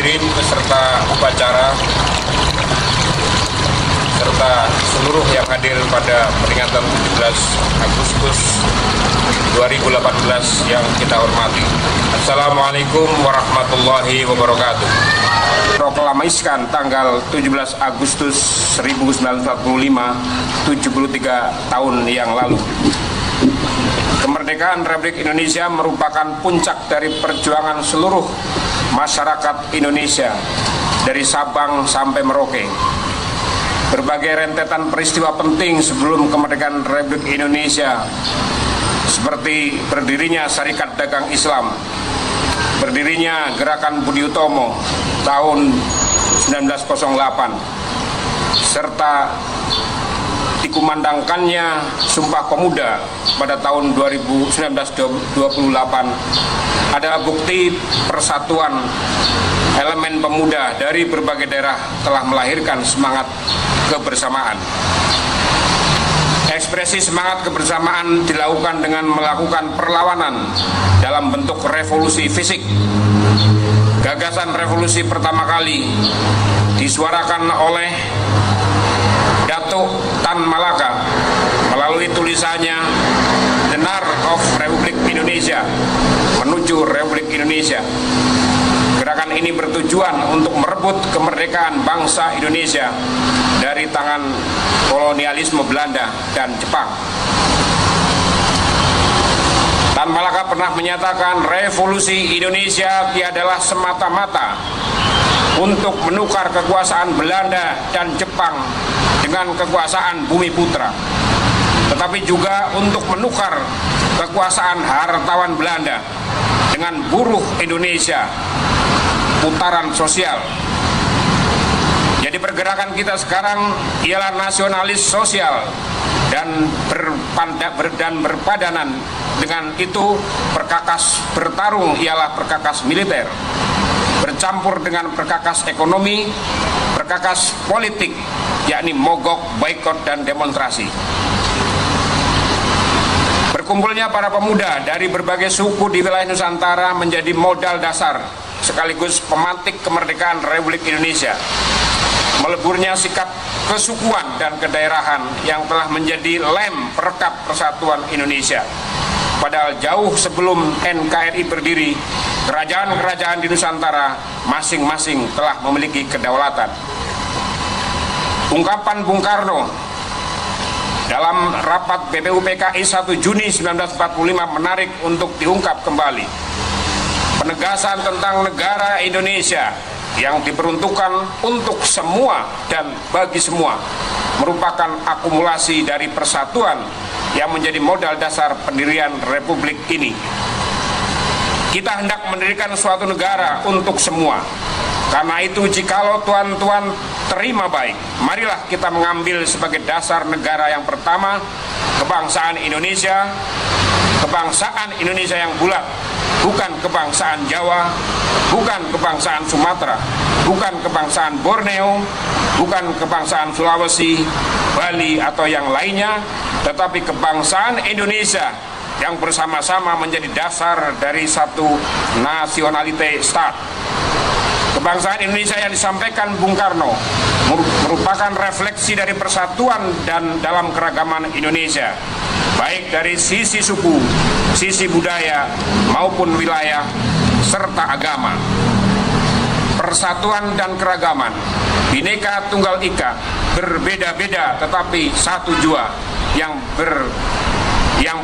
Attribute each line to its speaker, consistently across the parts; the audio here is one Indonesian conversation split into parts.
Speaker 1: hadirin peserta upacara serta seluruh yang hadir pada peringatan 17 Agustus 2018 yang kita hormati. Assalamualaikum warahmatullahi wabarakatuh. Proklamasikan tanggal 17 Agustus 1945, 73 tahun yang lalu. Kemerdekaan Republik Indonesia merupakan puncak dari perjuangan seluruh masyarakat Indonesia dari Sabang sampai Merauke. Berbagai rentetan peristiwa penting sebelum kemerdekaan Republik Indonesia seperti berdirinya Syarikat Dagang Islam, berdirinya Gerakan Budi Utomo tahun 1908, serta dikumandangkannya Sumpah Pemuda pada tahun 1928 adalah bukti persatuan elemen pemuda dari berbagai daerah telah melahirkan semangat kebersamaan. Ekspresi semangat kebersamaan dilakukan dengan melakukan perlawanan dalam bentuk revolusi fisik. Gagasan revolusi pertama kali disuarakan oleh Datuk Tan Malaka melalui tulisannya The Nark of Republik Indonesia, menuju Republik Indonesia. Gerakan ini bertujuan untuk merebut kemerdekaan bangsa Indonesia dari tangan kolonialisme Belanda dan Jepang. Tan Malaka pernah menyatakan revolusi Indonesia tiadalah semata-mata untuk menukar kekuasaan Belanda dan Jepang dengan kekuasaan Bumi Putra, tetapi juga untuk menukar kekuasaan hartawan Belanda dengan buruh Indonesia, putaran sosial. Jadi pergerakan kita sekarang ialah nasionalis sosial dan berpadanan dengan itu perkakas bertarung ialah perkakas militer, bercampur dengan perkakas ekonomi, perkakas politik, yakni mogok, boikot, dan demonstrasi. Berkumpulnya para pemuda dari berbagai suku di wilayah Nusantara menjadi modal dasar sekaligus pemantik kemerdekaan Republik Indonesia. Meleburnya sikap kesukuan dan kedaerahan yang telah menjadi lem perekat persatuan Indonesia. Padahal jauh sebelum NKRI berdiri, kerajaan-kerajaan di Nusantara masing-masing telah memiliki kedaulatan. Ungkapan Bung Karno dalam rapat BPUPKI 1 Juni 1945 menarik untuk diungkap kembali. Penegasan tentang negara Indonesia yang diperuntukkan untuk semua dan bagi semua merupakan akumulasi dari persatuan yang menjadi modal dasar pendirian Republik ini. Kita hendak mendirikan suatu negara untuk semua. Karena itu jikalau tuan-tuan terima baik, marilah kita mengambil sebagai dasar negara yang pertama kebangsaan Indonesia yang bulat, bukan kebangsaan Jawa, bukan kebangsaan Sumatera, bukan kebangsaan Borneo, bukan kebangsaan Sulawesi, Bali atau yang lainnya, tetapi kebangsaan Indonesia yang bersama-sama menjadi dasar dari satu nationality state. Kebangsaan Indonesia yang disampaikan Bung Karno merupakan refleksi dari persatuan dan dalam keragaman Indonesia, baik dari sisi suku, sisi budaya, maupun wilayah, serta agama. Persatuan dan keragaman, Bhinneka Tunggal Ika, berbeda-beda tetapi satu jua yang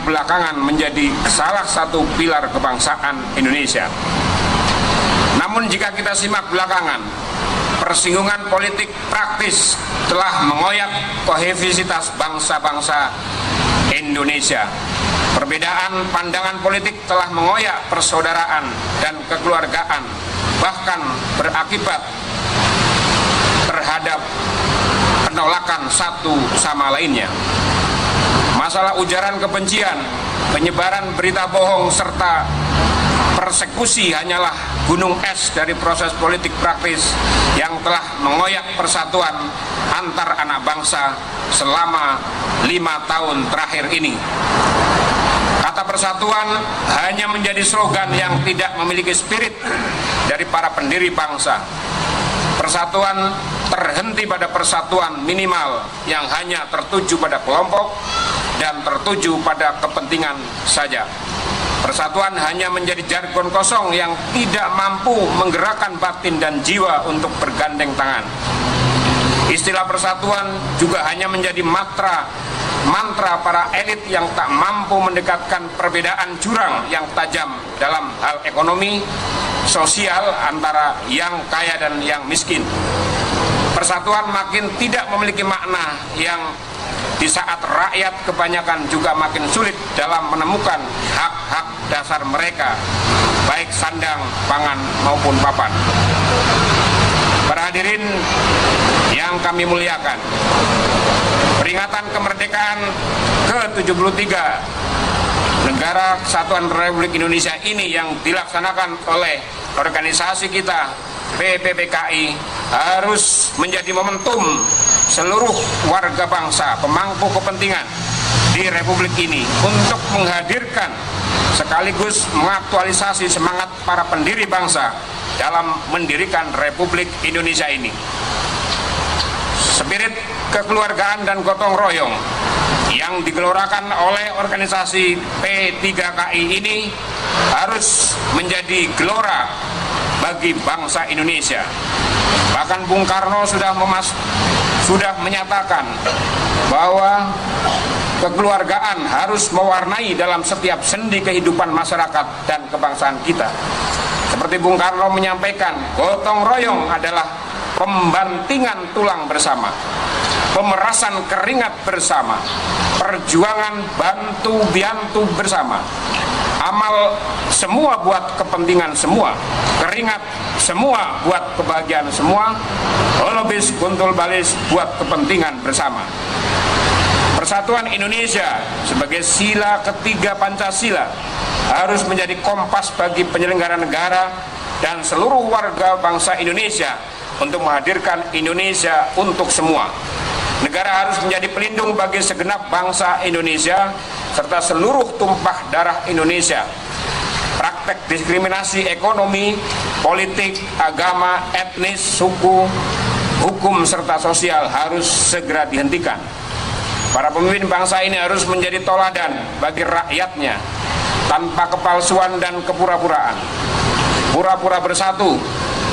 Speaker 1: belakangan menjadi salah satu pilar kebangsaan Indonesia. Namun jika kita simak belakangan, persinggungan politik praktis telah mengoyak kohesivitas bangsa-bangsa Indonesia. Perbedaan pandangan politik telah mengoyak persaudaraan dan kekeluargaan, bahkan berakibat terhadap penolakan satu sama lainnya. Masalah ujaran kebencian, penyebaran berita bohong, serta persekusi hanyalah gunung es dari proses politik praktis yang telah mengoyak persatuan antar anak bangsa selama 5 tahun terakhir ini. Kata persatuan hanya menjadi slogan yang tidak memiliki spirit dari para pendiri bangsa. Persatuan terhenti pada persatuan minimal yang hanya tertuju pada kelompok dan tertuju pada kepentingan saja. Persatuan hanya menjadi jargon kosong yang tidak mampu menggerakkan batin dan jiwa untuk bergandeng tangan. Istilah persatuan juga hanya menjadi mantra para elit yang tak mampu mendekatkan perbedaan jurang yang tajam dalam hal ekonomi, sosial antara yang kaya dan yang miskin. Persatuan makin tidak memiliki makna yang di saat rakyat kebanyakan juga makin sulit dalam menemukan hak-hak dasar mereka, baik sandang, pangan maupun papan. Para hadirin yang kami muliakan, peringatan kemerdekaan ke-73 Negara Kesatuan Republik Indonesia ini yang dilaksanakan oleh organisasi kita PPPKI harus menjadi momentum seluruh warga bangsa pemangku kepentingan di Republik ini untuk menghadirkan sekaligus mengaktualisasi semangat para pendiri bangsa dalam mendirikan Republik Indonesia ini. Spirit kekeluargaan dan gotong royong yang digelorakan oleh organisasi P3KI ini harus menjadi gelora bagi bangsa Indonesia. Bahkan Bung Karno sudah menyatakan bahwa kekeluargaan harus mewarnai dalam setiap sendi kehidupan masyarakat dan kebangsaan kita. Seperti Bung Karno menyampaikan, gotong royong adalah pembantingan tulang bersama, pemerasan keringat bersama, perjuangan bantu-biantu bersama, amal semua buat kepentingan semua, keringat semua buat kebahagiaan semua, holobis kuntul balis buat kepentingan bersama. Persatuan Indonesia sebagai sila ketiga Pancasila harus menjadi kompas bagi penyelenggara negara dan seluruh warga bangsa Indonesia untuk menghadirkan Indonesia untuk semua. Negara harus menjadi pelindung bagi segenap bangsa Indonesia serta seluruh tumpah darah Indonesia. Praktek diskriminasi ekonomi, politik, agama, etnis, suku, hukum serta sosial harus segera dihentikan. Para pemimpin bangsa ini harus menjadi toladan bagi rakyatnya tanpa kepalsuan dan kepura-puraan. Pura-pura bersatu,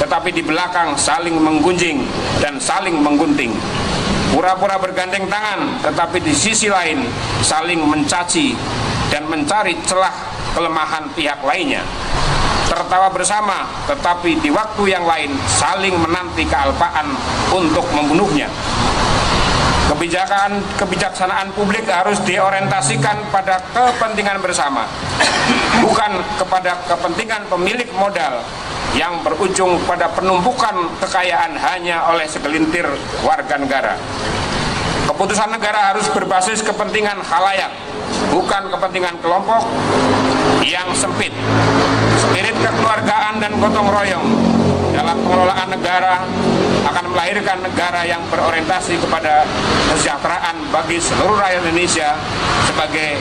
Speaker 1: tetapi di belakang saling menggunjing dan saling menggunting. Pura-pura bergandeng tangan, tetapi di sisi lain saling mencaci dan mencari celah kelemahan pihak lainnya. Tertawa bersama, tetapi di waktu yang lain saling menanti kealpaan untuk membunuhnya. Kebijaksanaan publik harus diorientasikan pada kepentingan bersama, bukan kepada kepentingan pemilik modal yang berujung pada penumpukan kekayaan hanya oleh segelintir warga negara. Keputusan negara harus berbasis kepentingan khalayak, bukan kepentingan kelompok yang sempit. Spirit kekeluargaan dan gotong royong dalam pengelolaan negara akan melahirkan negara yang berorientasi kepada kesejahteraan bagi seluruh rakyat Indonesia sebagai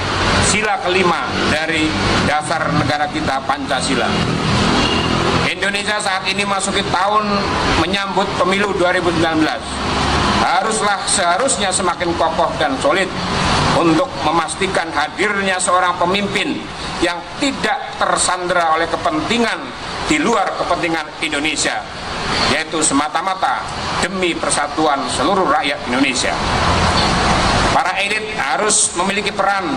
Speaker 1: sila kelima dari dasar negara kita Pancasila. Indonesia saat ini masuki tahun menyambut pemilu 2019. Seharusnya semakin kokoh dan solid untuk memastikan hadirnya seorang pemimpin yang tidak tersandera oleh kepentingan di luar kepentingan Indonesia, yaitu semata-mata demi persatuan seluruh rakyat Indonesia. Para elit harus memiliki peran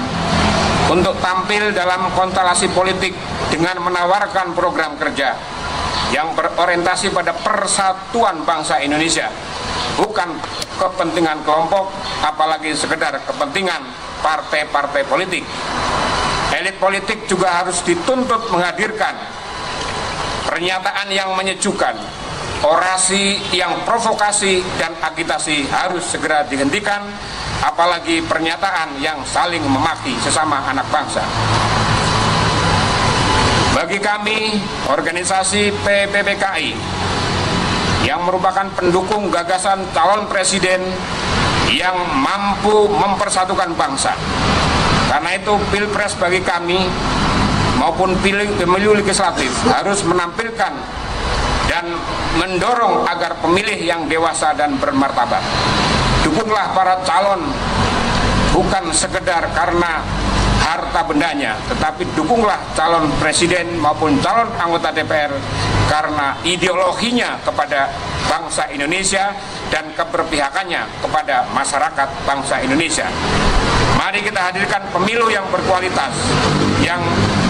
Speaker 1: untuk tampil dalam konstelasi politik dengan menawarkan program kerja yang berorientasi pada persatuan bangsa Indonesia, bukan kepentingan kelompok, apalagi sekedar kepentingan partai-partai politik. Elit politik juga harus dituntut menghadirkan pernyataan yang menyejukkan, orasi yang provokasi dan agitasi harus segera dihentikan, apalagi pernyataan yang saling memaki sesama anak bangsa. Bagi kami, organisasi PPPKI yang merupakan pendukung gagasan calon presiden yang mampu mempersatukan bangsa, Karena itu Pilpres bagi kami maupun pemilu legislatif harus menampilkan dan mendorong agar pemilih yang dewasa dan bermartabat. Dukunglah para calon bukan sekedar karena harta bendanya, tetapi dukunglah calon presiden maupun calon anggota DPR karena ideologinya kepada bangsa Indonesia dan keberpihakannya kepada masyarakat bangsa Indonesia. Mari kita hadirkan pemilu yang berkualitas, yang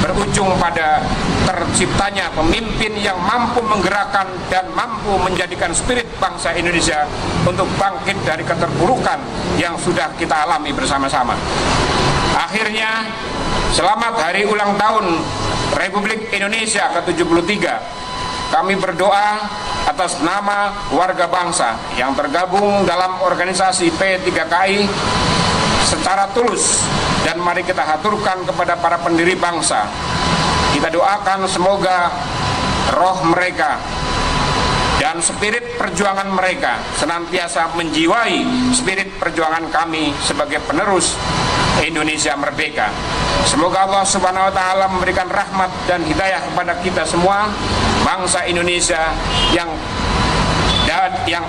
Speaker 1: berujung pada terciptanya pemimpin yang mampu menggerakkan dan mampu menjadikan spirit bangsa Indonesia untuk bangkit dari keterpurukan yang sudah kita alami bersama-sama. Akhirnya, selamat hari ulang tahun Republik Indonesia ke-73. Kami berdoa atas nama warga bangsa yang tergabung dalam organisasi P3KI secara tulus, dan mari kita haturkan kepada para pendiri bangsa. Kita doakan semoga roh mereka dan spirit perjuangan mereka senantiasa menjiwai spirit perjuangan kami sebagai penerus Indonesia merdeka. Semoga Allah Subhanahu wa Ta'ala memberikan rahmat dan hidayah kepada kita semua, bangsa Indonesia yang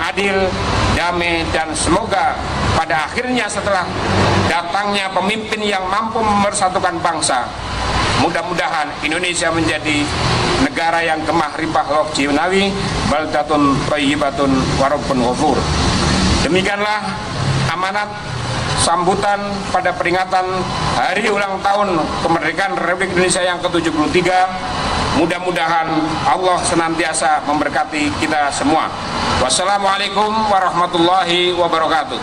Speaker 1: adil, damai, dan semoga pada akhirnya setelah datangnya pemimpin yang mampu memersatukan bangsa, mudah-mudahan Indonesia menjadi negara yang gemah ripah lok jiwnawi, baldatun thayyibatun warabbun ghafur. Demikianlah amanat sambutan pada peringatan hari ulang tahun kemerdekaan Republik Indonesia yang ke-73. Mudah-mudahan Allah senantiasa memberkati kita semua. Wassalamualaikum warahmatullahi wabarakatuh.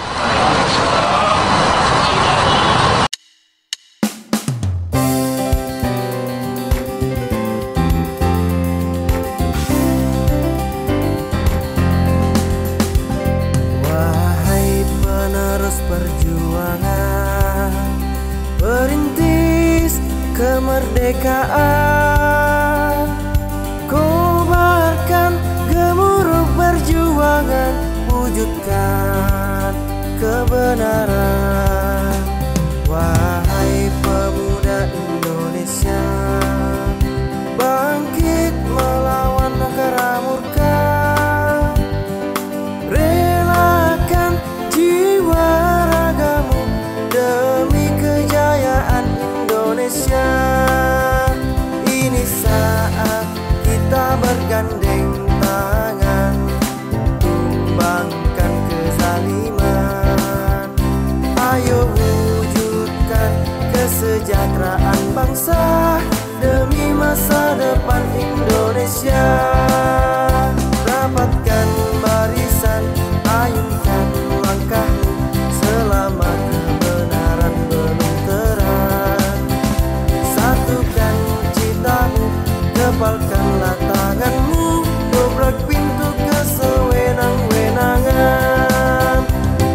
Speaker 2: Wahai penerus perjuangan, perintis kemerdekaan, kobarkan gemuruh perjuangan, wujudkan kebenaran. Wahai pemuda Indonesia, bangkit melawan negara murka, relakan jiwa ragamu demi kejayaan Indonesia. Ini saat kita bergandeng tangan, tumbangkan kezaliman. Ayo wujudkan kesejahteraan bangsa demi masa depan Indonesia. Rapatkan barisan, ayunkan langkahmu selama kebenaran belum terang. Satukan citamu, kepalkanlah tanganmu, dobrak pintu kesewenang-wenangan.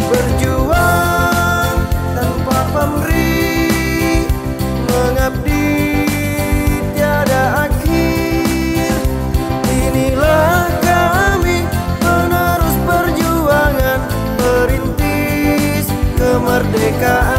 Speaker 2: Berjuang tanpa pamrih, mengabdi tiada akhir. Inilah kami penerus perjuangan, perintis kemerdekaan.